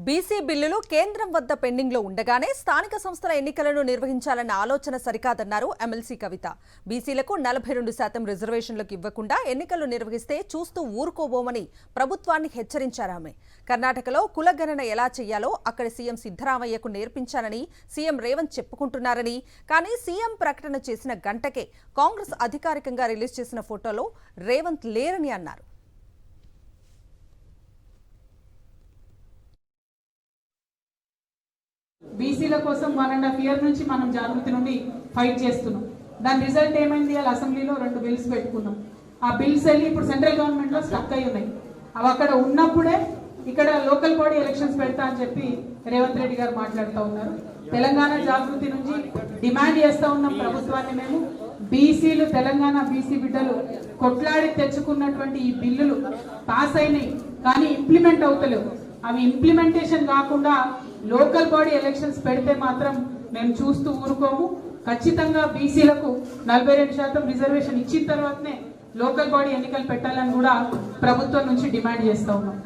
BC బిల్లులు కేంద్రం వద్ద పెండింగ్ లో ఉండగానే స్థానిక సంస్థల ఎన్నికలను నిర్వహించాలన్న ఆలోచన సరికాదన్నారు ఎమ్మెల్సీ కవిత. బీసీలకు 42% రిజర్వేషన్లకు ఇవ్వకుండా ఎన్నికలు నిర్వహిస్తే చూస్తూ ఊరుకోబోమని ప్రభుత్వాన్ని హెచ్చరించారు ఆమె. కర్ణాటకలో కులగణన ఎలా చేయాలో అక్కడ సీఎం సిద్ధరామయ్యకు నేర్పించానని సీఎం రేవంత్ చెప్పుకుంటున్నారని, కానీ సీఎం ప్రకటన చేసిన గంటకే కాంగ్రెస్ అధికారికంగా రిలీజ్ చేసిన ఫోటోలో రేవంత్ లేరని అన్నారు. బీసీల కోసం 1.5 year నుంచి మనం జాగృతి నుండి ఫైట్ చేస్తున్నాం. దాని రిజల్ట్ ఏమైంది? వాళ్ళ అసెంబ్లీలో 2 బిల్స్ పెట్టుకున్నాం. ఆ బిల్స్ వెళ్ళి ఇప్పుడు సెంట్రల్ గవర్నమెంట్ లో స్టక్ అయి ఉన్నాయి. అవి అక్కడ ఉన్నప్పుడే ఇక్కడ లోకల్ బాడీ ఎలక్షన్స్ పెడతా అని చెప్పి రేవంత్ రెడ్డి గారు మాట్లాడుతూ ఉన్నారు. తెలంగాణ జాగృతి నుంచి డిమాండ్ చేస్తూ ఉన్నాం ప్రభుత్వాన్ని. మేము బీసీలు, తెలంగాణ బీసీ బిడ్డలు కొట్లాడి తెచ్చుకున్నటువంటి ఈ బిల్లులు పాస్ అయినాయి, కానీ ఇంప్లిమెంట్ అవుతలేవు. అవి ఇంప్లిమెంటేషన్ కాకుండా లోకల్ బాడీ ఎలక్షన్స్ పెడితే మాత్రం మేము చూస్తూ ఊరుకోము. ఖచ్చితంగా బీసీలకు 42% రిజర్వేషన్ ఇచ్చిన తర్వాతనే లోకల్ బాడీ ఎన్నికలు పెట్టాలని కూడా ప్రభుత్వం నుంచి డిమాండ్ చేస్తూ ఉన్నాం.